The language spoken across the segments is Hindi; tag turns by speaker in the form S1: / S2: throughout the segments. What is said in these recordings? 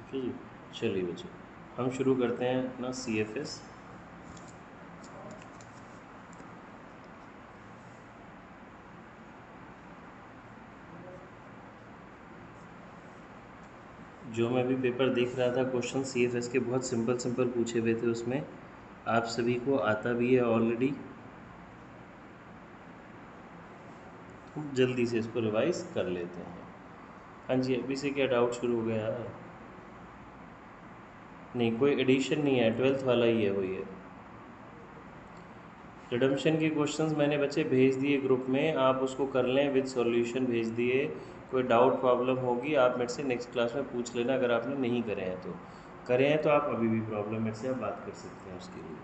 S1: ठीक है जी। चलिए बच्चों, हम शुरू करते हैं अपना CFS। जो मैं अभी पेपर देख रहा था, क्वेश्चन CFS के बहुत सिंपल सिंपल पूछे हुए थे, उसमें आप सभी को आता भी है ऑलरेडी। जल्दी से इसको रिवाइज कर लेते हैं। हाँ जी, अभी से क्या डाउट शुरू हो गया? नहीं, कोई एडिशन नहीं है, 12th वाला ही है, वही है। रिडम्पशन के क्वेश्चंस मैंने बच्चे भेज दिए ग्रुप में, आप उसको कर लें, विद सॉल्यूशन भेज दिए। कोई डाउट प्रॉब्लम होगी आप मेरे से नेक्स्ट क्लास में पूछ लेना, अगर आपने नहीं करे हैं तो। करे हैं तो आप अभी भी प्रॉब्लम मेरे से आप बात कर सकते हैं उसके लिए।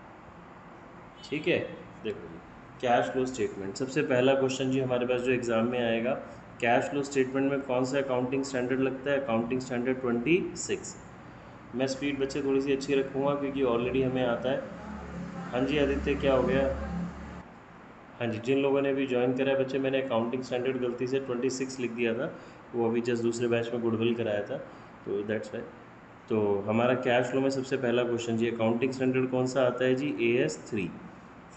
S1: ठीक है, देखो जी, कैश फ्लो स्टेटमेंट सबसे पहला क्वेश्चन जी हमारे पास जो एग्ज़ाम में आएगा। कैश फ्लो स्टेटमेंट में कौन सा अकाउंटिंग स्टैंडर्ड लगता है? Accounting standard 26। मैं स्पीड बच्चे थोड़ी सी अच्छी रखूँगा क्योंकि ऑलरेडी हमें आता है। हाँ जी आदित्य, क्या हो गया? हाँ जी, जिन लोगों ने भी ज्वाइन करा है बच्चे, मैंने अकाउंटिंग स्टैंडर्ड गलती से 26 लिख दिया था, वो अभी जस्ट दूसरे बैच में गुडविल कराया था, तो दैट्स वाई। तो हमारा कैश फ्लो में सबसे पहला क्वेश्चन जी, अकाउंटिंग स्टैंडर्ड कौन सा आता है जी? AS3।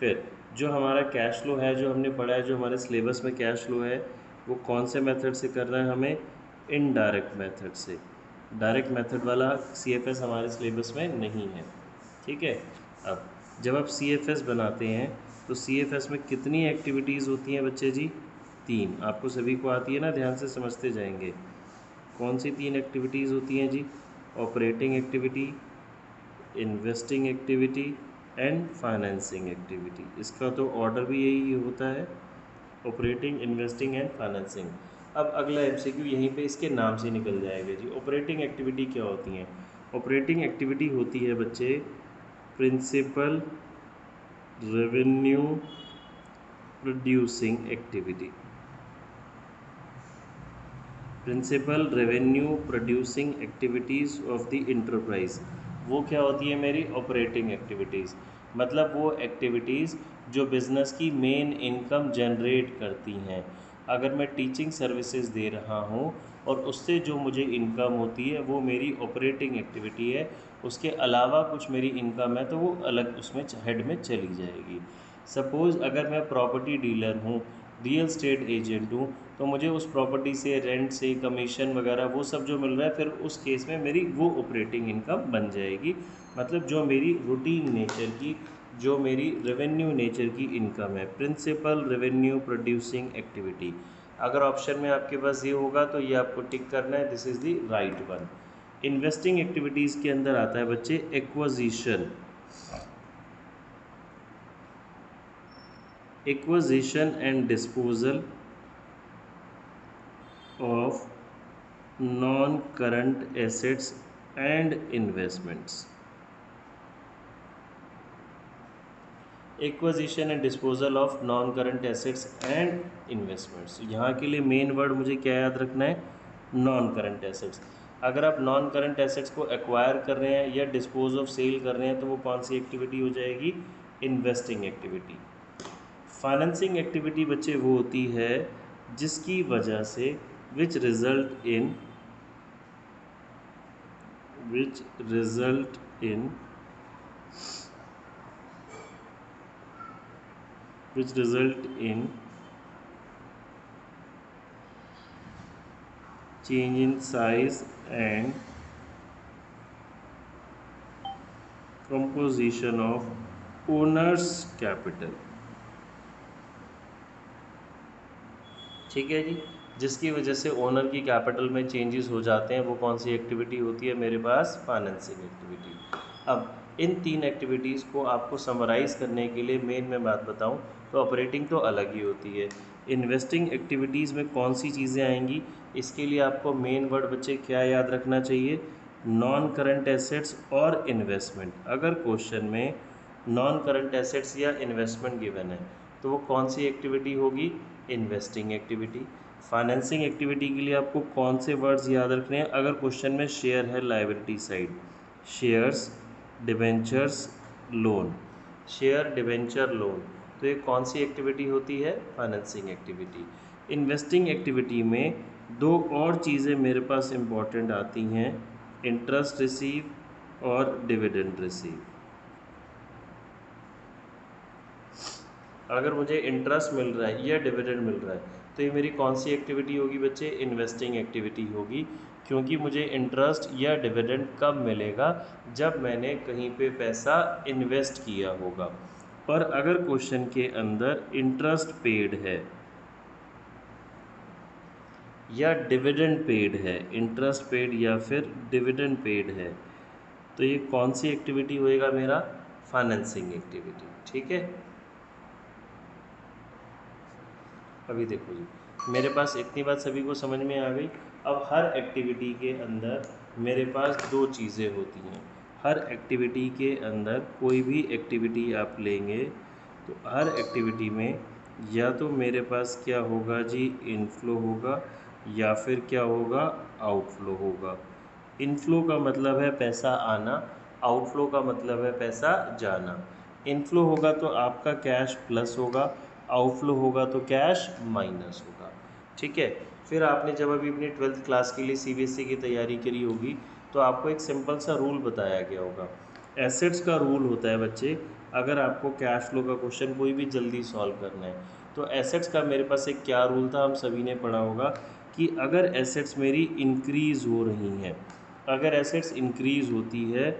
S1: फिर जो हमारा कैश फ्लो है, जो हमने पढ़ा है, जो हमारे सिलेबस में कैश फ्लो है, वो कौन से मेथड से कर रहे हैं? हमें इनडायरेक्ट मेथड से। डायरेक्ट मेथड वाला CFS हमारे सिलेबस में नहीं है। ठीक है। अब जब आप CFS बनाते हैं तो CFS में कितनी एक्टिविटीज़ होती हैं बच्चे जी? 3। आपको सभी को आती है ना? ध्यान से समझते जाएंगे। कौन सी 3 एक्टिविटीज़ होती हैं जी? Operating activity, investing activity and financing activity. इसका तो ऑर्डर भी यही होता है, ऑपरेटिंग, इन्वेस्टिंग एंड फाइनेंसिंग। अब अगला MCQ यहीं पे इसके नाम से निकल जाएगा जी। ऑपरेटिंग एक्टिविटी क्या होती हैं? ऑपरेटिंग एक्टिविटी होती है बच्चे principal revenue producing activity. Principal revenue producing activities of the enterprise, वो क्या होती है? मेरी ऑपरेटिंग एक्टिविटीज़। मतलब वो एक्टिविटीज़ जो बिज़नेस की मेन इनकम जनरेट करती हैं। अगर मैं टीचिंग सर्विसेज दे रहा हूँ और उससे जो मुझे इनकम होती है वो मेरी ऑपरेटिंग एक्टिविटी है। उसके अलावा कुछ मेरी इनकम है तो वो अलग उसमें हेड में चली जाएगी। सपोज़ अगर मैं प्रॉपर्टी डीलर हूँ, रियल स्टेट एजेंट हूँ, तो मुझे उस प्रॉपर्टी से, रेंट से, कमीशन वगैरह वो सब जो मिल रहा है, फिर उस केस में मेरी वो ऑपरेटिंग इनकम बन जाएगी। मतलब जो मेरी रूटीन नेचर की, जो मेरी रेवेन्यू नेचर की इनकम है, प्रिंसिपल रेवेन्यू प्रोड्यूसिंग एक्टिविटी। अगर ऑप्शन में आपके पास ये होगा तो ये आपको टिक करना है, this is the right one. Investing activities के अंदर आता है बच्चे acquisition, acquisition and disposal of non-current assets and investments। Acquisition and disposal of non current assets and investments. यहाँ के लिए मेन वर्ड मुझे क्या याद रखना है? Non current assets. अगर आप नॉन करंट एसेट्स को एक्वायर कर रहे हैं या डिस्पोज ऑफ सेल कर रहे हैं तो वो कौन सी एक्टिविटी हो जाएगी? Investing activity. फाइनेंसिंग एक्टिविटी बच्चे वो होती है जिसकी वजह से which result in which result in change in size and composition of owner's capital। ठीक है जी, जिसकी वजह से ओनर की कैपिटल में चेंजेस हो जाते हैं, वो कौन सी एक्टिविटी होती है मेरे पास? Financing activity. अब इन 3 एक्टिविटीज़ को आपको समराइज़ करने के लिए मेन मैं बात बताऊं तो ऑपरेटिंग तो अलग ही होती है। इन्वेस्टिंग एक्टिविटीज़ में कौन सी चीज़ें आएंगी? इसके लिए आपको मेन वर्ड बच्चे क्या याद रखना चाहिए? नॉन करंट एसेट्स और इन्वेस्टमेंट। अगर क्वेश्चन में नॉन करंट एसेट्स या इन्वेस्टमेंट गिवन है तो वो कौन सी एक्टिविटी होगी? Investing activity. फाइनेंसिंग एक्टिविटी के लिए आपको कौन से वर्ड्स याद रखने हैं? अगर क्वेश्चन में शेयर है liability side, shares, debentures, loan. Share, debenture, loan, तो ये कौन सी एक्टिविटी होती है? Financing activity. इन्वेस्टिंग एक्टिविटी में 2 और चीज़ें मेरे पास इम्पॉर्टेंट आती हैं। इंटरेस्ट रिसीव और डिविडेंड रिसीव। अगर मुझे इंटरेस्ट मिल रहा है या डिविडेंड मिल रहा है तो ये मेरी कौन सी एक्टिविटी होगी बच्चे? इन्वेस्टिंग एक्टिविटी होगी, क्योंकि मुझे इंटरेस्ट या डिविडेंड कब मिलेगा? जब मैंने कहीं पे पैसा इन्वेस्ट किया होगा। पर अगर क्वेश्चन के अंदर इंटरेस्ट पेड है या डिविडेंड पेड है, इंटरेस्ट पेड या फिर डिविडेंड पेड है, तो ये कौन सी एक्टिविटी होएगा मेरा? Financing activity. ठीक है, अभी देखो जी, मेरे पास इतनी बात सभी को समझ में आ गई। अब हर एक्टिविटी के अंदर मेरे पास दो चीज़ें होती हैं। हर एक्टिविटी के अंदर कोई भी एक्टिविटी आप लेंगे तो हर एक्टिविटी में या तो मेरे पास क्या होगा जी? इनफ्लो होगा या फिर क्या होगा? आउटफ्लो होगा। इनफ्लो का मतलब है पैसा आना, आउटफ्लो का मतलब है पैसा जाना। इनफ्लो होगा तो आपका कैश प्लस होगा, आउटफ्लो होगा तो कैश माइनस होगा। ठीक है, फिर आपने जब अभी अपनी 12th क्लास के लिए सीबीएसई की तैयारी करी होगी तो आपको एक सिंपल सा रूल बताया गया होगा। एसेट्स का रूल होता है बच्चे, अगर आपको कैश फ्लो का क्वेश्चन कोई भी जल्दी सॉल्व करना है तो एसेट्स का मेरे पास एक क्या रूल था, हम सभी ने पढ़ा होगा कि अगर एसेट्स मेरी इंक्रीज़ हो रही हैं, अगर एसेट्स इंक्रीज़ होती है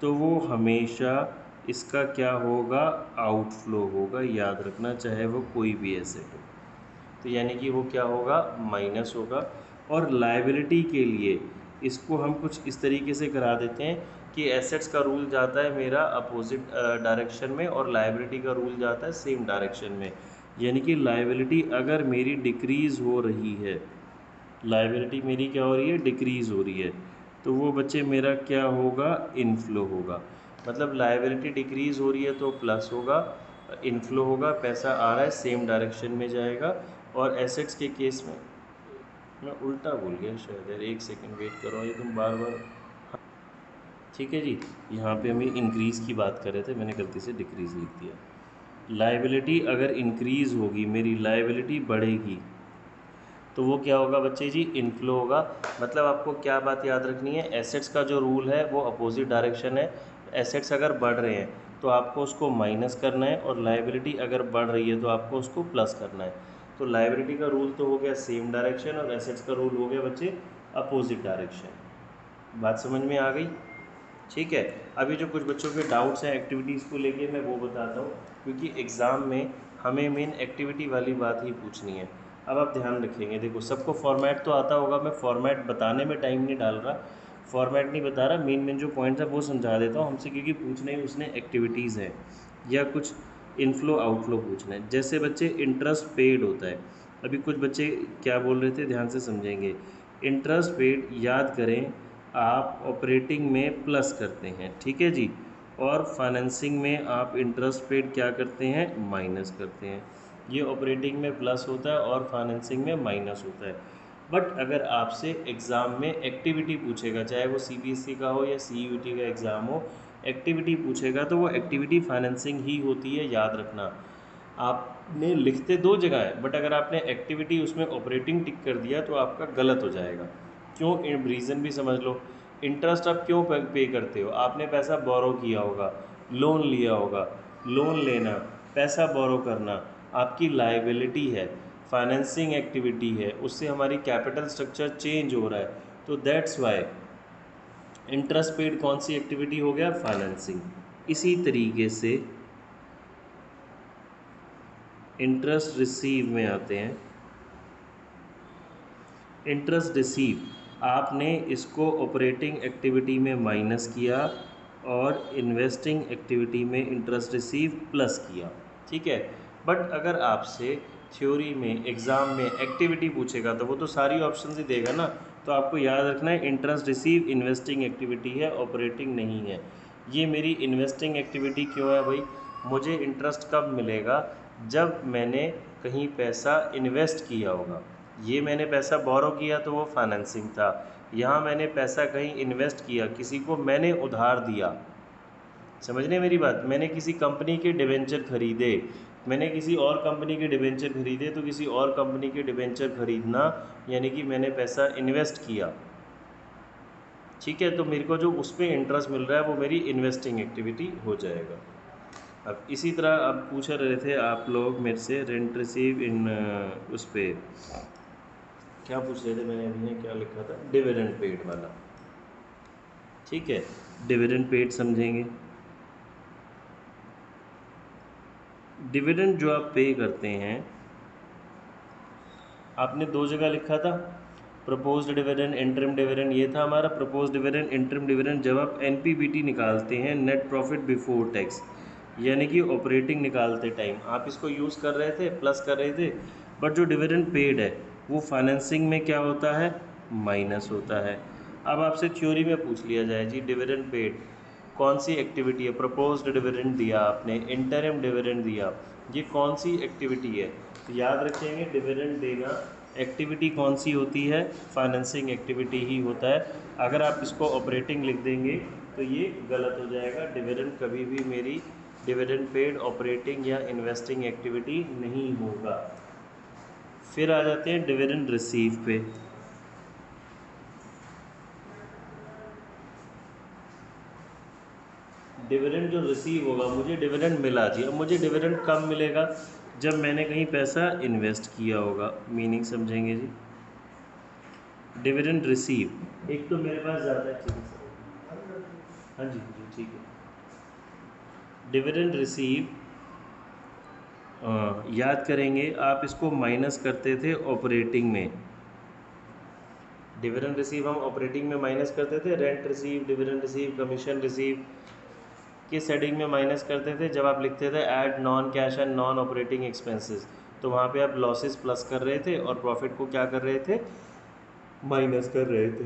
S1: तो वो हमेशा इसका क्या होगा? आउटफ्लो होगा। याद रखना, चाहे वो कोई भी एसेट हो, तो यानी कि वो क्या होगा? माइनस होगा। और लायबिलिटी के लिए इसको हम कुछ इस तरीके से करा देते हैं कि एसेट्स का रूल जाता है मेरा अपोजिट डायरेक्शन में और लायबिलिटी का रूल जाता है सेम डायरेक्शन में। यानी कि लायबिलिटी अगर मेरी डिक्रीज़ हो रही है, लायबिलिटी मेरी क्या हो रही है? डिक्रीज़ हो रही है, तो वो बच्चे मेरा क्या होगा? इनफ्लो होगा। मतलब लायबिलिटी डिक्रीज़ हो रही है तो प्लस होगा, इनफ्लो होगा, पैसा आ रहा है सेम डायरेक्शन में जाएगा। और एसेट्स के केस में मैं उल्टा भूल गया शायद यार, एक सेकंड वेट करो, ये तुम बार बार। ठीक है जी, यहाँ पे हम इंक्रीज़ की बात कर रहे थे, मैंने गलती से डिक्रीज़ लिख दिया। लायबिलिटी अगर इंक्रीज़ होगी, मेरी लायबिलिटी बढ़ेगी, तो वो क्या होगा बच्चे जी? इनफ्लो होगा। मतलब आपको क्या बात याद रखनी है? एसेट्स का जो रूल है वो अपोजिट डायरेक्शन है। एसेट्स अगर बढ़ रहे हैं तो आपको उसको माइनस करना है, और लायबिलिटी अगर बढ़ रही है तो आपको उसको प्लस करना है। तो लायबिलिटी का रूल तो हो गया सेम डायरेक्शन, और एसेट्स का रूल हो गया बच्चे अपोजिट डायरेक्शन। बात समझ में आ गई? ठीक है, अभी जो कुछ बच्चों के डाउट्स हैं एक्टिविटीज़ को लेके मैं वो बताता हूँ, क्योंकि एग्ज़ाम में हमें मेन एक्टिविटी वाली बात ही पूछनी है। अब आप ध्यान रखेंगे, देखो सबको फॉर्मेट तो आता होगा, मैं फॉर्मेट बताने में टाइम नहीं डाल रहा, फॉर्मेट नहीं बता रहा, मेन मेन जो पॉइंट्स है वो समझा देता हूँ हमसे, क्योंकि पूछने उसने एक्टिविटीज़ हैं या कुछ इनफ्लो आउटफ्लो पूछना है। जैसे बच्चे इंटरेस्ट पेड होता है, अभी कुछ बच्चे क्या बोल रहे थे, ध्यान से समझेंगे। इंटरेस्ट पेड याद करें, आप ऑपरेटिंग में प्लस करते हैं, ठीक है जी, और फाइनेंसिंग में आप इंटरेस्ट पेड क्या करते हैं? माइनस करते हैं। ये ऑपरेटिंग में प्लस होता है और फाइनेंसिंग में माइनस होता है। बट अगर आपसे एग्ज़ाम में एक्टिविटी पूछेगा, चाहे वो सीबीएसई का हो या सीयूईटी का एग्ज़ाम हो, एक्टिविटी पूछेगा तो वो एक्टिविटी फाइनेंसिंग ही होती है, याद रखना। आपने लिखते दो जगह है, बट अगर आपने एक्टिविटी उसमें ऑपरेटिंग टिक कर दिया तो आपका गलत हो जाएगा। क्यों? रीज़न भी समझ लो। इंटरेस्ट आप क्यों पे करते हो? आपने पैसा बोरो किया होगा, लोन लिया होगा। लोन लेना, पैसा बोरो करना आपकी लायबिलिटी है, फाइनेंसिंग एक्टिविटी है, उससे हमारी कैपिटल स्ट्रक्चर चेंज हो रहा है, तो दैट्स वाई इंटरेस्ट पेड कौन सी एक्टिविटी हो गया? फाइनेंसिंग। इसी तरीके से इंटरेस्ट रिसीव में आते हैं। इंटरेस्ट रिसीव, आपने इसको ऑपरेटिंग एक्टिविटी में माइनस किया और इन्वेस्टिंग एक्टिविटी में इंटरेस्ट रिसीव प्लस किया, ठीक है। बट अगर आपसे थ्योरी में एग्ज़ाम में एक्टिविटी पूछेगा तो वो तो सारी ऑप्शन ही देगा ना, तो आपको याद रखना है इंटरेस्ट रिसीव इन्वेस्टिंग एक्टिविटी है, ऑपरेटिंग नहीं है। ये मेरी इन्वेस्टिंग एक्टिविटी क्यों है भाई? मुझे इंटरेस्ट कब मिलेगा? जब मैंने कहीं पैसा इन्वेस्ट किया होगा। ये मैंने पैसा बोरो किया तो वो फाइनेंसिंग था। यहाँ मैंने पैसा कहीं इन्वेस्ट किया, किसी को मैंने उधार दिया, समझ रहे मेरी बात? मैंने किसी कंपनी के डिबेंचर खरीदे, मैंने किसी और कंपनी के डिबेंचर खरीदे, तो किसी और कंपनी के डिबेंचर खरीदना यानी कि मैंने पैसा इन्वेस्ट किया। ठीक है, तो मेरे को जो उस पर इंटरेस्ट मिल रहा है वो मेरी इन्वेस्टिंग एक्टिविटी हो जाएगा। अब इसी तरह अब पूछ रहे थे आप लोग मेरे से रेंट रिसीव इन उस पर क्या पूछ रहे थे, मैंने अभी यहाँ क्या लिखा था, डिविडेंड पेड वाला। ठीक है, डिविडेंड पेड समझेंगे। डिविडेंड जो आप पे करते हैं, आपने दो जगह लिखा था, प्रपोज्ड डिविडेंड, इंटरिम डिविडेंड। ये था हमारा प्रपोज्ड डिविडेंड, इंटरिम डिविडेंड। जब आप एनपीबीटी निकालते हैं, नेट प्रॉफिट बिफोर टैक्स, यानी कि ऑपरेटिंग निकालते टाइम आप इसको यूज़ कर रहे थे, प्लस कर रहे थे, बट जो डिविडेंड पेड है वो फाइनेंसिंग में क्या होता है, माइनस होता है। अब आपसे थ्योरी में पूछ लिया जाए जी, डिविडेंड पेड कौन सी एक्टिविटी है, प्रपोज्ड डिविडेंड दिया आपने, इंटरिम डिविडेंड दिया, ये कौन सी एक्टिविटी है, तो याद रखेंगे डिविडेंड देना एक्टिविटी कौन सी होती है, फाइनेंसिंग एक्टिविटी ही होता है। अगर आप इसको ऑपरेटिंग लिख देंगे तो ये गलत हो जाएगा। डिविडेंड कभी भी मेरी डिविडेंड पेड ऑपरेटिंग या इन्वेस्टिंग एक्टिविटी नहीं होगा। फिर आ जाते हैं डिविडेंड रिसीव पे। डिविडेंड जो रिसीव होगा, मुझे डिविडेंड मिला जी, अब मुझे डिविडेंड कब मिलेगा, जब मैंने कहीं पैसा इन्वेस्ट किया होगा। मीनिंग समझेंगे जी। डिविडेंड रिसीव, एक तो मेरे पास ज़्यादा चीज़, हाँ जी जी ठीक है। डिविडेंड रिसीव याद करेंगे आप, इसको माइनस करते थे ऑपरेटिंग में। डिविडेंड रिसीव हम ऑपरेटिंग में माइनस करते थे, rent receive, dividend receive, commission receive किस हेडिंग में माइनस करते थे, जब आप लिखते थे add non cash and non operating expenses, तो वहाँ पे आप लॉसेस प्लस कर रहे थे और प्रॉफिट को क्या कर रहे थे, माइनस कर रहे थे।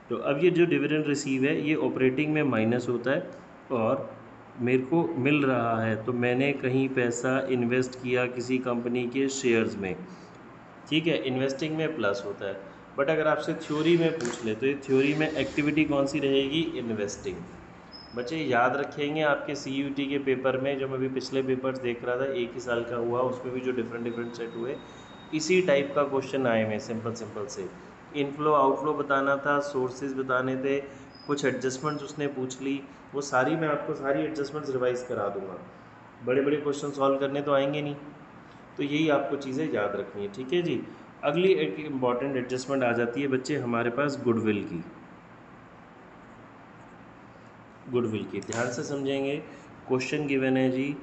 S1: तो अब ये जो डिविडेंड रिसीव है ये ऑपरेटिंग में माइनस होता है और मेरे को मिल रहा है, तो मैंने कहीं पैसा इन्वेस्ट किया किसी कंपनी के शेयर्स में। ठीक है, इन्वेस्टिंग में प्लस होता है। बट अगर आपसे थ्योरी में पूछ ले तो ये थ्योरी में एक्टिविटी कौन सी रहेगी, इन्वेस्टिंग। बच्चे याद रखेंगे आपके CUT के पेपर में, जो मैं भी पिछले पेपर्स देख रहा था, एक ही साल का हुआ, उसमें भी जो डिफरेंट डिफरेंट सेट हुए, इसी टाइप का क्वेश्चन आए हुए सिंपल सिंपल से। इनफ्लो आउटफ्लो बताना था, सोर्सेज बताने थे, कुछ एडजस्टमेंट्स उसने पूछ ली, वो सारी मैं आपको सारी एडजस्टमेंट्स रिवाइज करा दूंगा। बड़े बड़े क्वेश्चन सॉल्व करने तो आएंगे नहीं, तो यही आपको चीज़ें याद रखनी है। ठीक है जी। अगली एक इम्पॉर्टेंट एडजस्टमेंट आ जाती है बच्चे हमारे पास गुडविल की। गुडविल की ध्यान से समझेंगे। क्वेश्चन गिवन है जी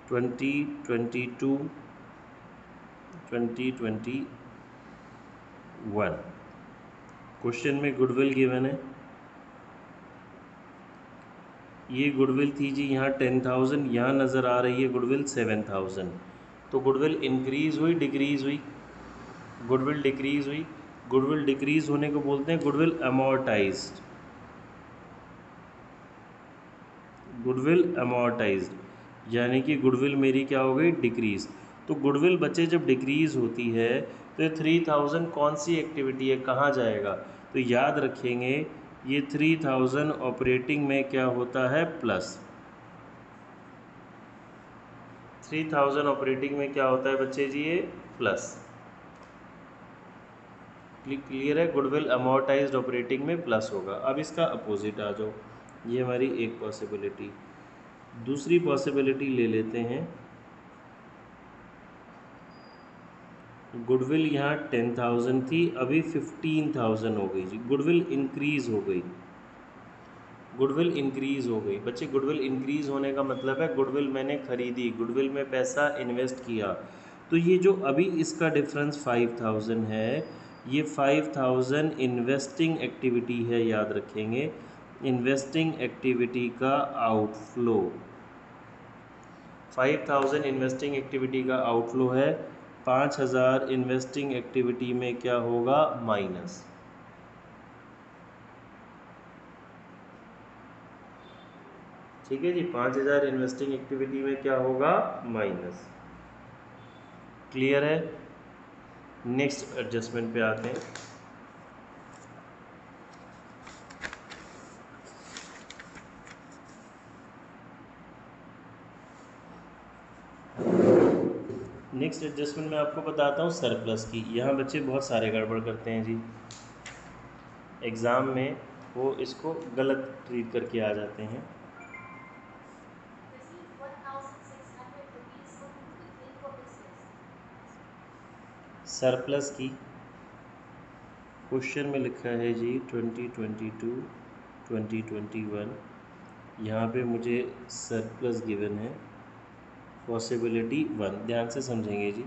S1: 2022 2021। क्वेश्चन में गुडविल गिवन है, ये गुडविल थी जी यहाँ 10,000, यहाँ नज़र आ रही है गुडविल 7,000। तो गुडविल इंक्रीज़ हुई डिक्रीज़ हुई, गुडविल डिक्रीज़ हुई। गुडविल डिक्रीज़ होने को बोलते हैं गुडविल अमोर्टाइज्ड, गुडविल अमोर्टाइज्ड, यानी कि गुडविल मेरी क्या हो गई, डिक्रीज़। तो गुडविल बच्चे जब डिक्रीज़ होती है तो ये 3,000 कौन सी एक्टिविटी है, कहाँ जाएगा, तो याद रखेंगे ये 3,000 ऑपरेटिंग में क्या होता है, प्लस। 3,000 ऑपरेटिंग में क्या होता है बच्चे जी, ये प्लस। क्लियर है, गुडविल अमोर्टाइज्ड ऑपरेटिंग में प्लस होगा। अब इसका अपोजिट आ जाओ, ये हमारी एक पॉसिबिलिटी। दूसरी पॉसिबिलिटी ले लेते हैं, गुडविल यहाँ 10,000 थी, अभी 15,000 हो गई जी, गुडविल इंक्रीज़ हो गई। गुडविल इंक्रीज़ हो गई बच्चे, गुडविल इंक्रीज़ होने का मतलब है गुडविल मैंने खरीदी, गुडविल में पैसा इन्वेस्ट किया। तो ये जो अभी इसका डिफरेंस 5,000 है, ये 5,000 इन्वेस्टिंग एक्टिविटी है, याद रखेंगे इन्वेस्टिंग एक्टिविटी का आउटफ्लो। 5,000 इन्वेस्टिंग एक्टिविटी का आउटफ्लो है, 5,000 इन्वेस्टिंग एक्टिविटी में क्या होगा, माइनस। ठीक है जी, 5,000 इन्वेस्टिंग एक्टिविटी में क्या होगा, माइनस। क्लियर है। नेक्स्ट एडजस्टमेंट पे आते हैं। नेक्स्ट एडजस्टमेंट मैं आपको बताता हूँ सरप्लस की। यहाँ बच्चे बहुत सारे गड़बड़ करते हैं जी। एग्ज़ाम में वो इसको गलत ट्रीट करके आ जाते हैं। सरप्लस की क्वेश्चन में लिखा है जी 2022 2021, यहाँ पे मुझे सरप्लस गिवन है, पॉसिबिलिटी 1, ध्यान से समझेंगे जी।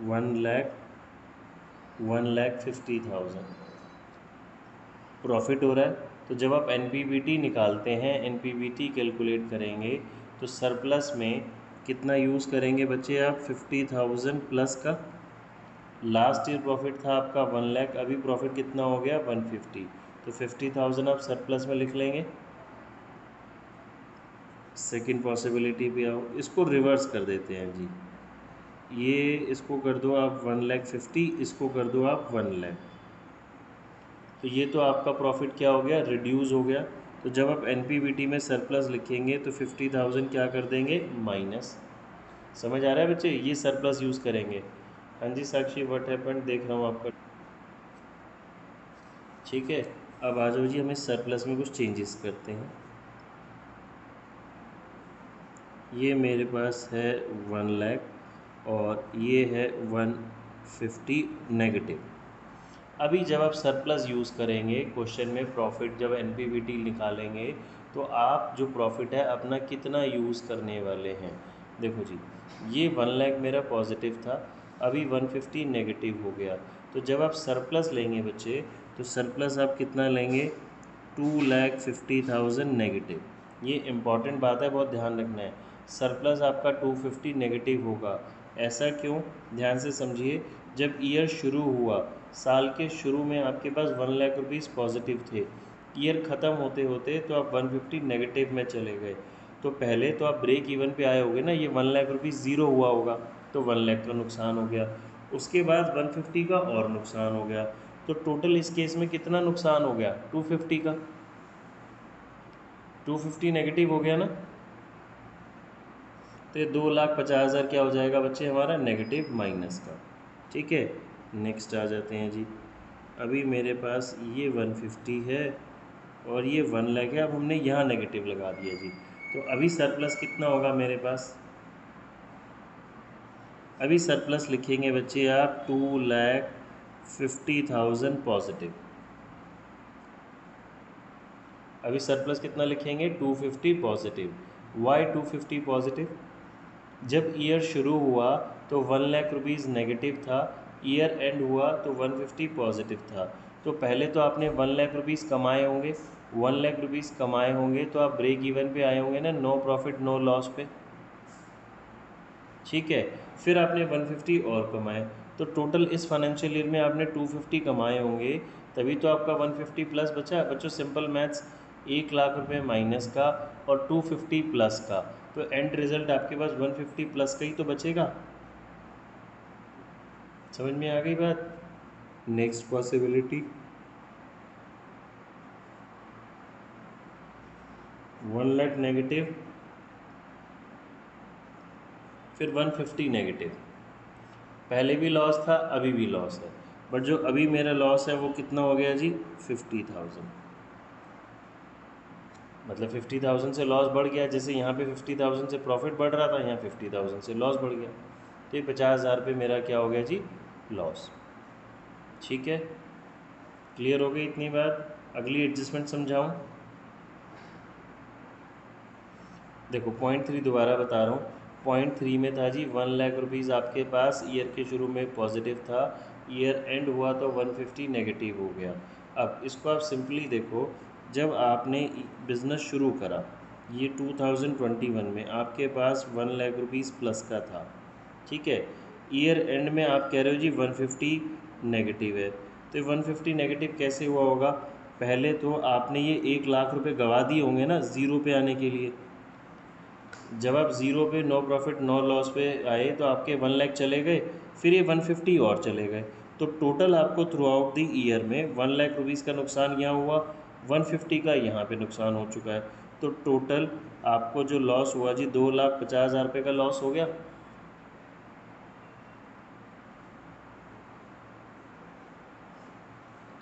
S1: 1,50,000 प्रॉफिट हो रहा है। तो जब आप एनपीवीटी निकालते हैं, एनपीवीटी कैलकुलेट करेंगे तो सरप्लस में कितना यूज़ करेंगे बच्चे आप? 50,000 प्लस का। लास्ट ईयर प्रॉफिट था आपका 1 लाख, अभी प्रॉफिट कितना हो गया? 150। तो 50,000 आप सरप्लस में लिख लेंगे। सेकंड पॉसिबिलिटी पे आओ, इसको रिवर्स कर देते हैं जी। ये इसको कर दो आप 1,50,000, इसको कर दो आप 1 लाख। तो ये तो आपका प्रॉफिट क्या हो गया? रिड्यूस हो गया। तो जब आप एनपीवीटी में सरप्लस लिखेंगे तो 50,000 क्या कर देंगे? माइनस। समझ आ रहा है बच्चे? ये सरप्लस यूज़ करेंगे। हाँ जी साक्षी, व्हाट हैपेंड, देख रहा हूँ आपका। ठीक है, अब आ जाओ जी, हम इस सरप्लस में कुछ चेंजेस करते हैं। ये मेरे पास है 1 लाख और ये है 150 नेगेटिव। अभी जब आप सरप्लस यूज़ करेंगे क्वेश्चन में, प्रॉफिट जब एनपीवीटी निकालेंगे तो आप जो प्रॉफिट है अपना कितना यूज़ करने वाले हैं? देखो जी, ये 1 लाख मेरा पॉजिटिव था, अभी 150 नेगेटिव हो गया। तो जब आप सरप्लस लेंगे बच्चे, तो सरप्लस आप कितना लेंगे? 2,50,000 नेगेटिव। ये इम्पॉर्टेंट बात है, बहुत ध्यान रखना है। सरप्लस आपका 250 नेगेटिव होगा। ऐसा क्यों? ध्यान से समझिए। जब ईयर शुरू हुआ, साल के शुरू में आपके पास 1 लाख रुपीज़ पॉजिटिव थे, ईयर ख़त्म होते होते तो आप 150 नेगेटिव में चले गए। तो पहले तो आप ब्रेक इवन पे आए होगे ना, ये 1 लाख रुपीज़ ज़ीरो हुआ होगा, तो 1 लाख का नुकसान हो गया। उसके बाद 150 का और नुकसान हो गया। तो टोटल इस केस में कितना नुकसान हो गया? 250 का। 250 नेगेटिव हो गया ना, तो ये 2,50,000 क्या हो जाएगा बच्चे हमारा? नेगेटिव माइनस का। ठीक है, नेक्स्ट आ जाते हैं जी। अभी मेरे पास ये 150 है और ये 1 लाख है, अब हमने यहाँ नेगेटिव लगा दिया जी। तो अभी सरप्लस कितना होगा मेरे पास? अभी सरप्लस लिखेंगे बच्चे आप 2,50,000 पॉजिटिव। अभी सरप्लस कितना लिखेंगे? 250 पॉजिटिव। Why 250 positive? जब ईयर शुरू हुआ तो 1 लाख रुपीज़ नेगेटिव था, ईयर एंड हुआ तो 150 पॉजिटिव था। तो पहले तो आपने 1 लाख रुपीज़ कमाए होंगे, 1 लाख रुपीज़ कमाए होंगे तो आप ब्रेक इवन पे आए होंगे ना, नो प्रॉफिट नो लॉस पे। ठीक है, फिर आपने 150 और कमाए, तो टोटल इस फाइनेंशियल ईयर में आपने 250 कमाए होंगे, तभी तो आपका 150 प्लस बचा है। बच्चों सिंपल मैथ्स, 1 लाख रुपए माइनस का और 250 प्लस का, तो एंड रिजल्ट आपके पास 150 प्लस का ही तो बचेगा। समझ में आ गई बात? नेक्स्ट पॉसिबिलिटी, 1 लाख नेगेटिव, फिर 150 नेगेटिव। पहले भी लॉस था, अभी भी लॉस है, बट जो अभी मेरा लॉस है वो कितना हो गया जी? 50,000। मतलब 50,000 से लॉस बढ़ गया, जैसे यहाँ पे 50,000 से प्रॉफिट बढ़ रहा था, यहाँ 50,000 से लॉस बढ़ गया। तो ये 50,000 पे मेरा क्या हो गया जी? लॉस। ठीक है, क्लियर हो गई इतनी बात? अगली एडजस्टमेंट समझाऊँ? देखो पॉइंट 3 दोबारा बता रहा हूँ। पॉइंट 3 में था जी 1 लाख रुपीज़ आपके पास ईयर के शुरू में पॉजिटिव था, ईयर एंड हुआ तो 150 नेगेटिव हो गया। अब इसको आप सिंपली देखो, जब आपने बिज़नेस शुरू करा, ये 2021 में आपके पास 1 लाख रुपीज़ प्लस का था। ठीक है, ईयर एंड में आप कह रहे हो जी 150 नेगेटिव है, तो 150 नेगेटिव कैसे हुआ होगा? पहले तो आपने ये 1 लाख रुपए गवा दिए होंगे ना ज़ीरो पे आने के लिए। जब आप ज़ीरो पे, नो प्रॉफिट नो लॉस पे आए तो आपके 1 लाख चले गए, फिर ये 150 और चले गए। तो टोटल आपको थ्रू आउट द ईयर में 1 लाख रुपीज़ का नुकसान यहाँ हुआ, 150 का यहाँ पे नुकसान हो चुका है। तो टोटल आपको जो लॉस हुआ जी 2,50,000 रुपये का लॉस हो गया।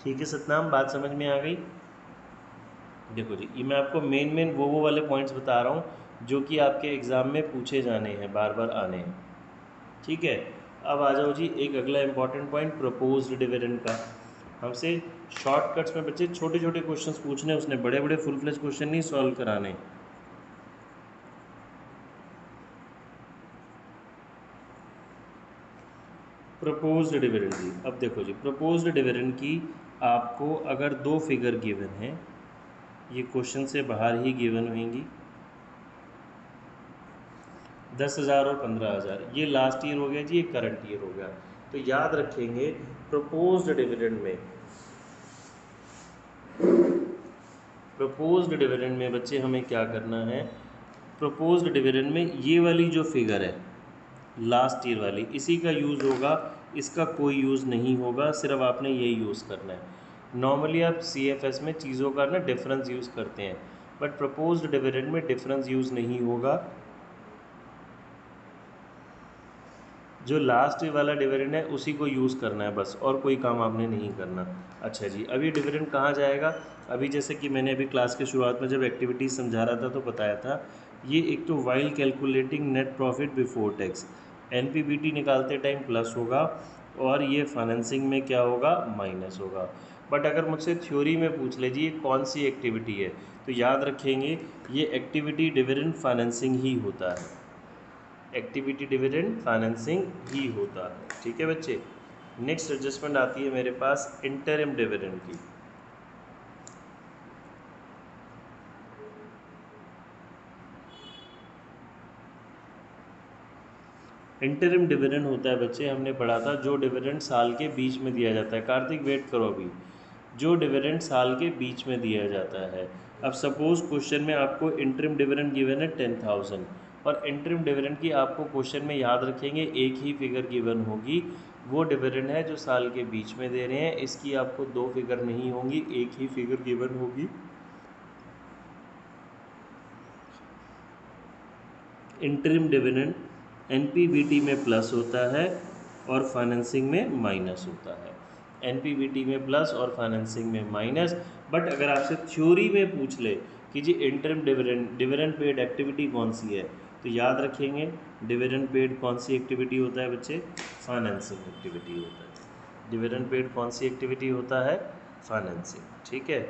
S1: ठीक है सतनाम, बात समझ में आ गई। देखो जी, ये मैं आपको मेन वो वाले पॉइंट्स बता रहा हूँ जो कि आपके एग्ज़ाम में पूछे जाने हैं, बार बार आने हैं। ठीक है, अब आ जाओ जी एक अगला इंपॉर्टेंट पॉइंट, प्रपोज्ड डिविडेंड का। हमसे शॉर्टकट्स में बच्चे छोटे छोटे क्वेश्चंस पूछने, उसने बड़े बड़े फुल फ्लेज क्वेश्चन नहीं सॉल्व कराने। प्रपोज्ड डिविडेंड की, अब देखो जी, प्रपोज्ड डिविडेंड की आपको अगर दो फिगर गिवन है, ये क्वेश्चन से बाहर ही गिवन होंगी, 10,000 और 15,000, ये लास्ट ईयर हो गया जी, ये करंट ईयर हो गया। तो याद रखेंगे प्रपोज्ड डिविडेंड में, प्रपोज्ड डिविडेंड में बच्चे हमें क्या करना है, प्रपोज्ड डिविडेंड में ये वाली जो फिगर है लास्ट ईयर वाली, इसी का यूज़ होगा, इसका कोई यूज़ नहीं होगा, सिर्फ आपने यही यूज़ करना है। नॉर्मली आप CFS में चीज़ों का ना डिफरेंस यूज़ करते हैं, बट प्रपोज्ड डिविडेंड में डिफरेंस यूज़ नहीं होगा, जो लास्ट वाला डिविडेंड है उसी को यूज़ करना है बस, और कोई काम आपने नहीं करना। अच्छा जी, अभी डिविडेंड कहाँ जाएगा, अभी जैसे कि मैंने अभी क्लास के शुरुआत में जब एक्टिविटीज़ समझा रहा था तो बताया था, ये एक तो while calculating net profit before tax, NPBT निकालते टाइम प्लस होगा, और ये फाइनेंसिंग में क्या होगा, माइनस होगा। बट अगर मुझसे थ्योरी में पूछ ले जी ये कौन सी एक्टिविटी है, तो याद रखेंगे ये एक्टिविटी डिविडेंड फाइनेंसिंग ही होता है, एक्टिविटी डिविडेंड फाइनेंसिंग ही होता है। ठीक है बच्चे, नेक्स्ट एडजस्टमेंट आती है मेरे पास इंटरिम डिविडेंड की। इंटरिम डिविडेंड होता है बच्चे, हमने पढ़ा था जो डिविडेंड साल के बीच में दिया जाता है। कार्तिक वेट करो अभी, जो डिविडेंड साल के बीच में दिया जाता है। अब सपोज क्वेश्चन में आपको इंटरिम डिविडेंड गिवन है 10,000, और इंटरिम डिविडेंड की आपको क्वेश्चन में याद रखेंगे एक ही फिगर गिवन होगी, वो डिविडेंड है जो साल के बीच में दे रहे हैं, इसकी आपको दो फिगर नहीं होंगी, एक ही फिगर गिवन होगी। इंटरिम डिविडेंड NPBT में प्लस होता है और फाइनेंसिंग में माइनस होता है, NPBT में प्लस और फाइनेंसिंग में माइनस। बट अगर आपसे थ्योरी में पूछ ले कि जी इंटरिम डिविडेंड पेड एक्टिविटी कौन सी है, तो याद रखेंगे डिविडेंड पेड कौन सी एक्टिविटी होता है बच्चे, फाइनेंसिंग एक्टिविटी होता है। डिविडेंड पेड कौन सी एक्टिविटी होता है, फाइनेंसिंग। ठीक है,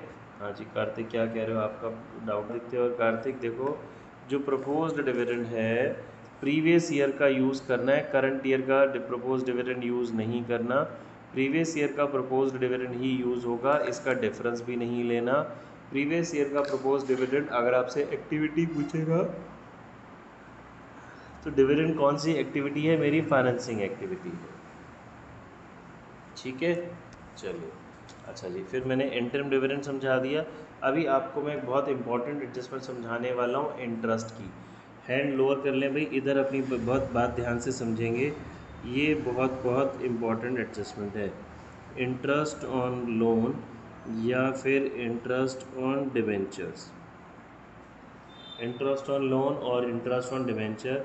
S1: हाँ जी कार्तिक क्या कह रहे हो, आपका डाउट लिखते हो। और कार्तिक देखो, जो प्रपोज्ड डिविडेंड है प्रीवियस ईयर का यूज़ करना है, करंट ईयर का प्रपोज्ड डिविडेंड यूज़ नहीं करना, प्रीवियस ईयर का प्रपोज्ड डिविडेंड ही यूज़ होगा, इसका डिफरेंस भी नहीं लेना। प्रीवियस ईयर का प्रपोज्ड डिविडेंड अगर आपसे एक्टिविटी पूछेगा तो डिविडेंड कौन सी एक्टिविटी है, मेरी फाइनेंसिंग एक्टिविटी है। ठीक है, चलिए अच्छा जी, फिर मैंने इंटरिम डिविडेंड समझा दिया। अभी आपको मैं एक बहुत इंपॉर्टेंट एडजस्टमेंट समझाने वाला हूँ इंटरेस्ट की। हैंड लोअर कर लें भाई, इधर अपनी बहुत बात ध्यान से समझेंगे, ये बहुत बहुत इम्पॉर्टेंट एडजस्टमेंट है। इंटरेस्ट ऑन लोन या फिर interest on debentures, interest on loan और इंटरेस्ट ऑन डिवेंचर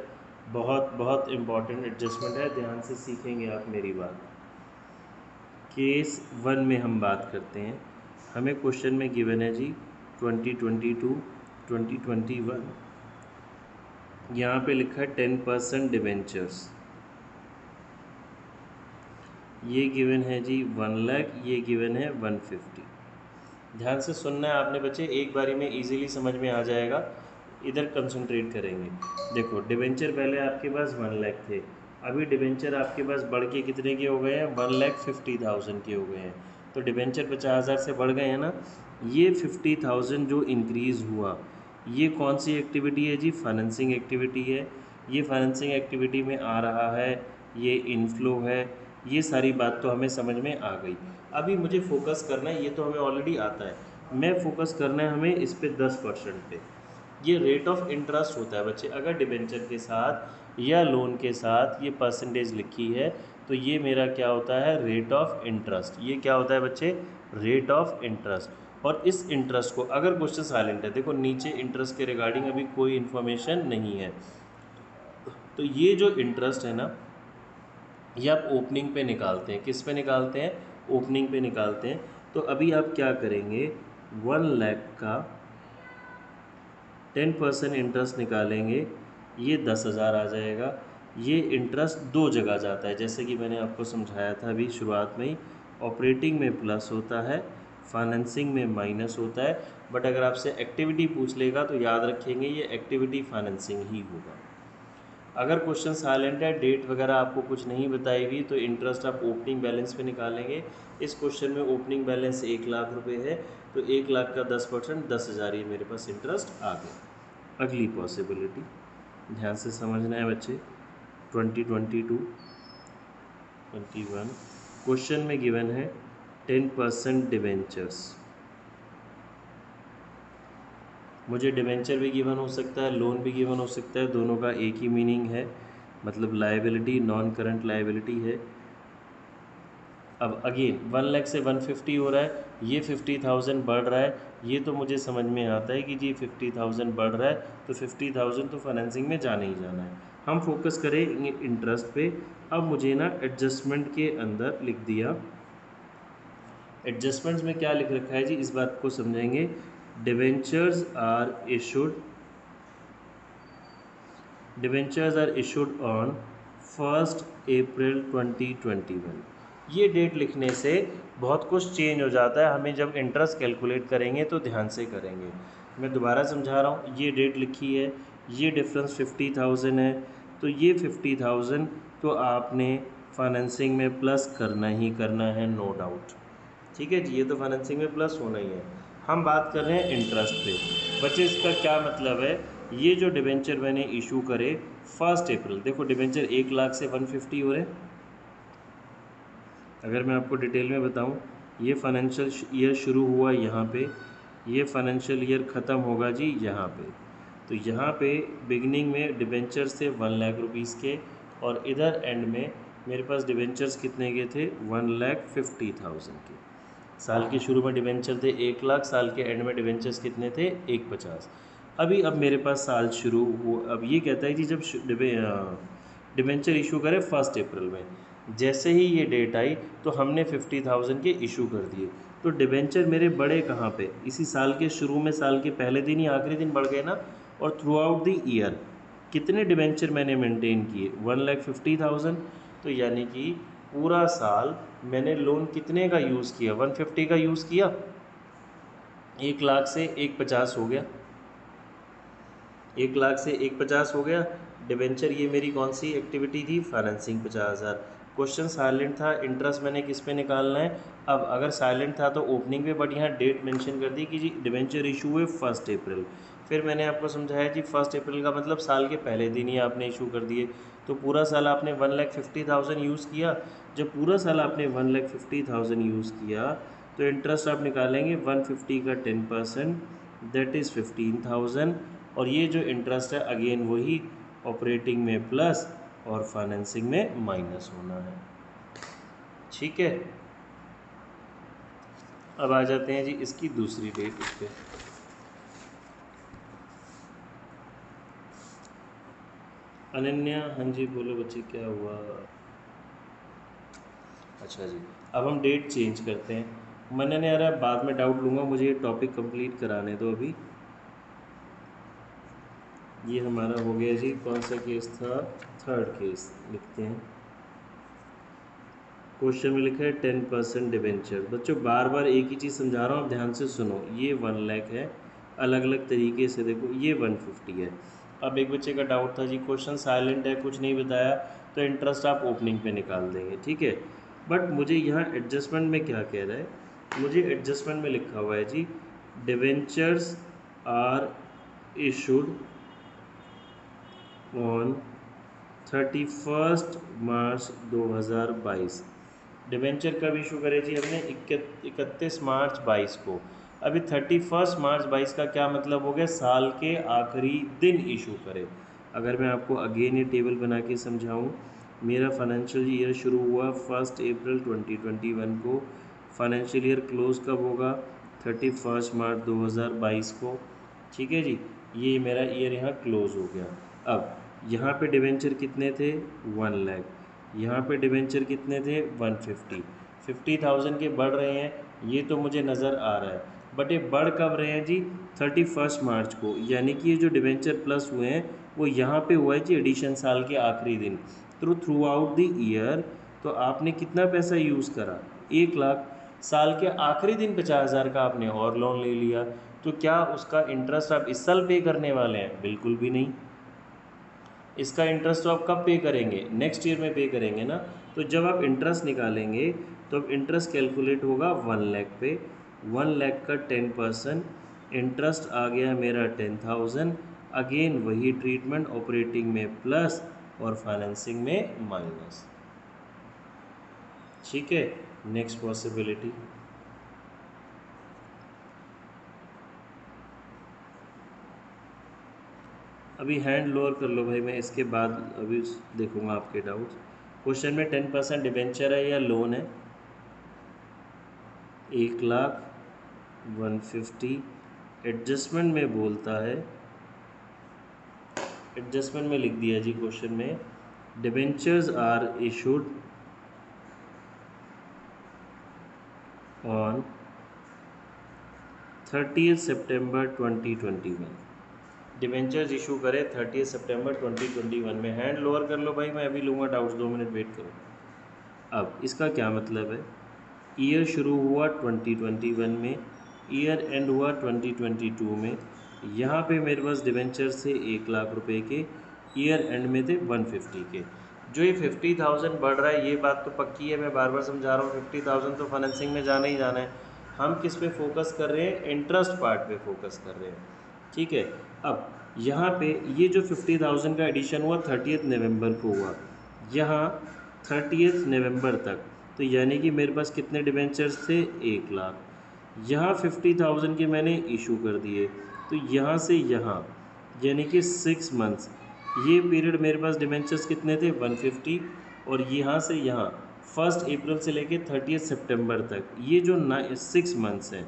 S1: बहुत बहुत इम्पॉर्टेंट एडजस्टमेंट है, ध्यान से सीखेंगे आप मेरी बात। केस 1 में हम बात करते हैं, हमें क्वेश्चन में गिवन है जी 2022 2021, यहाँ पे लिखा है 10% डिवेंचर्स, ये गिवन है जी 1 लाख, ये गिवन है 150। ध्यान से सुनना है आपने बच्चे, एक बारी में इजीली समझ में आ जाएगा, इधर कंसंट्रेट करेंगे। देखो डिवेंचर पहले आपके पास 1 लाख थे, अभी डिवेंचर आपके पास बढ़ के कितने के हो गए हैं, 1,50,000 के हो गए हैं, तो डिवेंचर 50,000 से बढ़ गए हैं ना। ये 50,000 जो इंक्रीज़ हुआ, ये कौन सी एक्टिविटी है जी, फाइनेंसिंग एक्टिविटी है। ये फाइनेंसिंग एक्टिविटी में आ रहा है, ये इनफ्लो है, ये सारी बात तो हमें समझ में आ गई। अभी मुझे फोकस करना है, ये तो हमें ऑलरेडी आता है, मैं फोकस करना है हमें इस पे 10% पे। ये रेट ऑफ इंटरेस्ट होता है बच्चे, अगर डिबेंचर के साथ या लोन के साथ ये परसेंटेज लिखी है तो ये मेरा क्या होता है, रेट ऑफ इंटरेस्ट। ये क्या होता है बच्चे, रेट ऑफ इंटरेस्ट। और इस इंटरेस्ट को, अगर क्वेश्चन साइलेंट है, देखो नीचे इंटरेस्ट के रिगार्डिंग अभी कोई इन्फॉर्मेशन नहीं है, तो ये जो इंटरेस्ट है ना, ये आप ओपनिंग पे निकालते हैं, किस पे निकालते हैं, ओपनिंग पे निकालते हैं। तो अभी आप क्या करेंगे, 1 लाख का 10% इंटरेस्ट निकालेंगे, ये 10,000 आ जाएगा। ये इंटरेस्ट दो जगह जाता है, जैसे कि मैंने आपको समझाया था अभी शुरुआत में ही, ऑपरेटिंग में प्लस होता है, फाइनेंसिंग में माइनस होता है। बट अगर आपसे एक्टिविटी पूछ लेगा तो याद रखेंगे ये एक्टिविटी फाइनेंसिंग ही होगा। अगर क्वेश्चन साइलेंट है, डेट वगैरह आपको कुछ नहीं बताई हुई, तो इंटरेस्ट आप ओपनिंग बैलेंस पे निकालेंगे। इस क्वेश्चन में ओपनिंग बैलेंस 1 लाख रुपए है, तो 1 लाख का 10% 10,000 ये मेरे पास इंटरेस्ट आ गया। अगली पॉसिबिलिटी ध्यान से समझना है बच्चे, 2022 21 क्वेश्चन में गिवन है 10% डिवेंचर्स। मुझे डिवेंचर भी गिवन हो सकता है, लोन भी गिवन हो सकता है, दोनों का एक ही मीनिंग है, मतलब लायबिलिटी, नॉन करंट लायबिलिटी है। अब अगेन 1 लाख से 150 हो रहा है, ये 50,000 बढ़ रहा है, ये तो मुझे समझ में आता है कि जी 50,000 बढ़ रहा है, तो 50,000 तो फाइनेंसिंग में जाना ही जाना है। हम फोकस करें इंटरेस्ट पे। अब मुझे ना एडजस्टमेंट के अंदर लिख दिया, एडजस्टमेंट्स में क्या लिख रखा है जी, इस बात को समझेंगे। डिवेंचर्स आर इशूड ऑन 1 अप्रैल 2021। ये डेट लिखने से बहुत कुछ चेंज हो जाता है, हमें जब इंटरेस्ट कैलकुलेट करेंगे तो ध्यान से करेंगे। मैं दोबारा समझा रहा हूँ, ये डेट लिखी है, ये डिफरेंस 50,000 है, तो ये 50,000 तो आपने फाइनेंसिंग में प्लस करना ही करना है, नो डाउट। ठीक है जी, ये तो फाइनेंसिंग में प्लस होना ही है। हम बात कर रहे हैं इंटरेस्ट पे। बच्चे इसका क्या मतलब है, ये जो डिबेंचर मैंने इशू करे 1 अप्रैल, देखो डिबेंचर 1 लाख से 150 हो रहे हैं। अगर मैं आपको डिटेल में बताऊं, ये फाइनेंशियल ईयर शुरू हुआ यहाँ पे, ये फाइनेंशियल ईयर ख़त्म होगा जी यहाँ पे। तो यहाँ पे बिगनिंग में डिबेंचर थे 1 लाख रुपीज़ के, और इधर एंड में मेरे पास डिबेंचर्स कितने के थे, 1,50,000 के। साल के शुरू में डिबेंचर थे 1 लाख, साल के एंड में डिबेंचर्स कितने थे, 150। अब मेरे पास साल शुरू हुआ, अब ये कहता है कि जब डिबेंचर इशू करें 1 अप्रैल में, जैसे ही ये डेट आई तो हमने 50,000 के इशू कर दिए। तो डिबेंचर मेरे बढ़े कहाँ पे, इसी साल के शुरू में, साल के पहले दिन ही आखिरी दिन बढ़ गए ना। और थ्रू आउट द ईयर कितने डिबेंचर मैंने मेंटेन किए, 1,50,000। तो यानी कि पूरा साल मैंने लोन कितने का यूज़ किया, 150 का यूज़ किया, 1 लाख से 150 हो गया, 1 लाख से 150 हो गया। डिबेंचर ये मेरी कौन सी एक्टिविटी थी, फाइनेंसिंग, 50,000। क्वेश्चन साइलेंट था, इंटरेस्ट मैंने किस पे निकालना है। अब अगर साइलेंट था तो ओपनिंग पे, बट यहाँ डेट मेंशन कर दी कि जी डिबेंचर इशू हुए 1 अप्रैल। फिर मैंने आपको समझाया जी 1 अप्रैल का मतलब साल के पहले दिन ही आपने इशू कर दिए। तो पूरा साल आपने 1,50,000 यूज़ किया। जब पूरा साल आपने 1,50,000 यूज़ किया तो इंटरेस्ट आप निकालेंगे 150 का 10%, दैट इज़ 15,000। और ये जो इंटरेस्ट है अगेन वही ऑपरेटिंग में प्लस और फाइनेंसिंग में माइनस होना है। ठीक है, अब आ जाते हैं जी इसकी दूसरी डेट इस पे। अनन्या, हाँ जी बोलो बच्चे, क्या हुआ। अच्छा जी, अब हम डेट चेंज करते हैं। मैंने यार बाद में डाउट लूँगा, मुझे ये टॉपिक कंप्लीट कराने दो अभी। ये हमारा हो गया जी, कौन सा केस था, थर्ड केस लिखते हैं। क्वेश्चन में लिखा है 10% डिबेंचर। बच्चों बार बार एक ही चीज़ समझा रहा हूँ, आप ध्यान से सुनो। ये 1 लाख है, अलग अलग तरीके से देखो, ये 150 है। अब एक बच्चे का डाउट था जी क्वेश्चन साइलेंट है, कुछ नहीं बताया, तो इंटरेस्ट आप ओपनिंग पे निकाल देंगे, ठीक है। बट मुझे यहाँ एडजस्टमेंट में क्या कह रहा है, मुझे एडजस्टमेंट में लिखा हुआ है जी debentures are issued on 31 March 2022। Debenture कब इशू करे जी हमने, 31 मार्च 22 को। अभी 31 मार्च 22 का क्या मतलब हो गया, साल के आखिरी दिन इशू करे। अगर मैं आपको अगेन ये टेबल बना के समझाऊं, मेरा फाइनेंशियल ईयर शुरू हुआ 1 अप्रैल 2021 को, फाइनेंशियल ईयर क्लोज कब होगा, 31 मार्च 2022 को। ठीक है जी, ये मेरा ईयर यहाँ क्लोज हो गया। अब यहाँ पे डिबेंचर कितने थे, 1 लाख, यहाँ पे डिबेंचर कितने थे, 150। 50,000 के बढ़ रहे हैं, ये तो मुझे नज़र आ रहा है, बट ये बढ़ कब रहे हैं जी? 31 मार्च को, यानी कि ये जो डिवेंचर प्लस हुए हैं वो यहाँ पे हुआ है जी एडिशन साल के आखिरी दिन। तो थ्रू आउट द ईयर तो आपने कितना पैसा यूज़ करा? 1,00,000। साल के आखिरी दिन 50,000 का आपने और लोन ले लिया, तो क्या उसका इंटरेस्ट आप इस साल पे करने वाले हैं? बिल्कुल भी नहीं। इसका इंटरेस्ट तो आप कब पे करेंगे? नेक्स्ट ईयर में पे करेंगे ना। तो जब आप इंटरेस्ट निकालेंगे तो अब इंटरेस्ट कैलकुलेट होगा 1,00,000 पे। 1,00,000 का 10% इंटरेस्ट आ गया मेरा 10,000। अगेन वही ट्रीटमेंट, ऑपरेटिंग में प्लस और फाइनेंसिंग में माइनस। ठीक है, नेक्स्ट पॉसिबिलिटी। अभी हैंड लोअर कर लो भाई, मैं इसके बाद अभी देखूंगा आपके डाउट्स। क्वेश्चन में 10% डिबेंचर है या लोन है? 1,50,000 एडजस्टमेंट में बोलता है, एडजस्टमेंट में लिख दिया जी क्वेश्चन में, डिबेंचर्स आर इशूड ऑन 30 सितंबर 2021। डिबेंचर्स इशू करे 30 सितंबर 2021 में। हैंड लोअर कर लो भाई, मैं अभी लूँगा डाउट्स, 2 मिनट वेट करो। अब इसका क्या मतलब है? ईयर शुरू हुआ 2021 में, ईयर एंड हुआ 2022 में। यहाँ पे मेरे पास डिबेंचर्स थे 1,00,000 रुपए के, ईयर एंड में थे 150 के। जो ये 50,000 बढ़ रहा है ये बात तो पक्की है, मैं बार बार समझा रहा हूँ, 50,000 तो फाइनेंसिंग में जाना ही जाना है। हम किस पे फोकस कर रहे हैं? इंटरेस्ट पार्ट पे फोकस कर रहे हैं। ठीक है, अब यहाँ पे ये जो 50,000 का एडिशन हुआ 30 नवंबर को हुआ, यहाँ 30 नवंबर तक, तो यानी कि मेरे पास कितने डिबेंचर्स थे? 1,00,000। यहाँ 50,000 के मैंने इशू कर दिए, तो यहाँ से यहाँ यानी कि 6 मंथ्स, ये पीरियड मेरे पास डिबेंचर्स कितने थे? 150। और यहाँ से यहाँ 1 अप्रैल से लेके 30 सितंबर तक ये जो 6 मंथ्स हैं,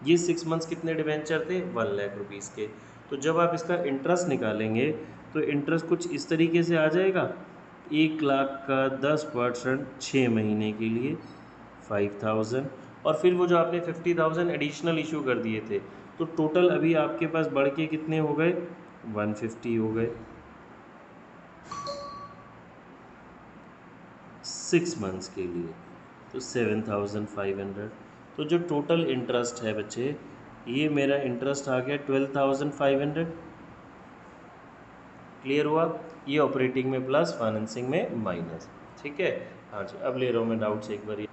S1: ये 6 मंथ्स कितने डिबेंचर थे? 1,00,000 रुपीज़ के। तो जब आप इसका इंटरेस्ट निकालेंगे तो इंटरेस्ट कुछ इस तरीके से आ जाएगा, 1,00,000 का 10% 6 महीने के लिए 5,000, और फिर वो जो आपने 50,000 एडिशनल इशू कर दिए थे, तो टोटल अभी आपके पास बढ़ के कितने हो गए? 150 हो गए 6 मंथ्स के लिए, तो 7,500। तो जो टोटल इंटरेस्ट है बच्चे, ये मेरा इंटरेस्ट आ गया 12,500। क्लियर हुआ? ये ऑपरेटिंग में प्लस, फाइनेंसिंग में माइनस। ठीक है, हाँ जी, अब ले रहा हूँ मैं डाउट्स एक बार।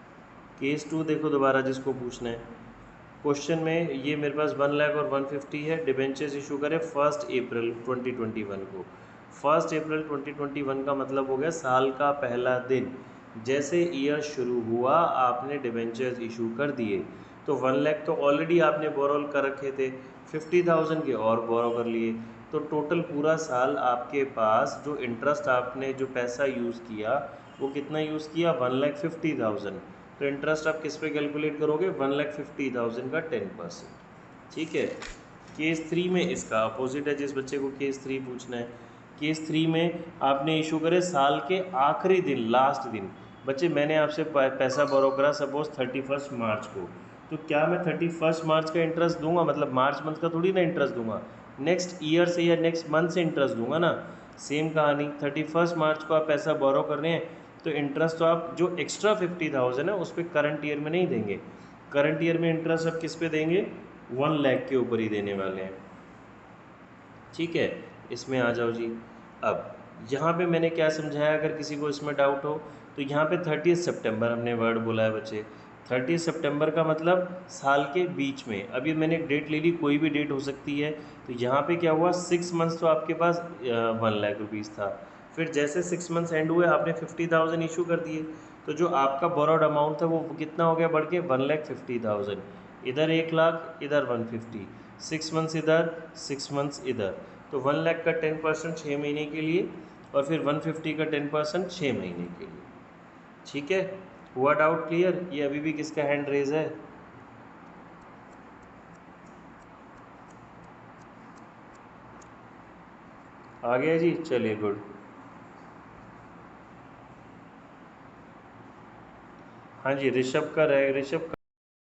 S1: केस 2 देखो दोबारा जिसको पूछना है। क्वेश्चन में ये मेरे पास 1,00,000 और 150 है, डिबेंचर्स इशू करे 1 अप्रैल 2021 को। 1 अप्रैल 2021 का मतलब हो गया साल का पहला दिन। जैसे ईयर शुरू हुआ आपने डिबेंचर्स इशू कर दिए, तो 1,00,000 तो ऑलरेडी आपने बोरो कर रखे थे, 50,000 के और बोरो कर लिए, तो टोटल पूरा साल आपके पास जो इंटरेस्ट आपने जो पैसा यूज़ किया वो कितना यूज़ किया? 1,50,000। तो इंटरेस्ट आप किस पे कैलकुलेट करोगे? 1,50,000 का 10%। ठीक है, केस 3 में इसका अपोजिट है, जिस बच्चे को केस 3 पूछना है। केस 3 में आपने इशू करे साल के आखिरी दिन, लास्ट दिन। बच्चे मैंने आपसे पैसा बोरो करा सपोज 31 मार्च को, तो क्या मैं 31 मार्च का इंटरेस्ट दूंगा? मतलब मार्च मंथ का थोड़ी ना इंटरेस्ट दूंगा, नेक्स्ट ईयर से या नेक्स्ट मंथ से इंटरेस्ट दूंगा ना। सेम कहानी, 31 मार्च को आप पैसा बोरो कर रहे हैं, तो इंटरेस्ट तो आप जो एक्स्ट्रा 50,000 है उस पर करंट ईयर में नहीं देंगे। करंट ईयर में इंटरेस्ट आप किस पे देंगे? 1,00,000 के ऊपर ही देने वाले हैं। ठीक है, इसमें आ जाओ जी। अब यहाँ पे मैंने क्या समझाया, अगर किसी को इसमें डाउट हो, तो यहाँ पे 30 सितंबर हमने वर्ड बोला है बच्चे। 30 सितंबर का मतलब साल के बीच में, अभी मैंने डेट ले ली, कोई भी डेट हो सकती है। तो यहाँ पे क्या हुआ, 6 मंथ्स तो आपके पास 1,00,000 रुपीज़ था, फिर जैसे 6 मंथ्स एंड हुए आपने 50,000 इशू कर दिए, तो जो आपका बोरोड अमाउंट था वो कितना हो गया बढ़ के? 1,50,000। इधर 1,00,000, इधर 150, 6 मंथ्स इधर, 6 मंथ्स इधर, तो 1,00,000 का 10% 6 महीने के लिए, और फिर 150 का 10% 6 महीने के लिए। ठीक है, हुआ डाउट क्लियर? ये अभी भी किसका हैंड रेज है? आ गया जी, चलिए गुड। हाँ जी, ऋषभ का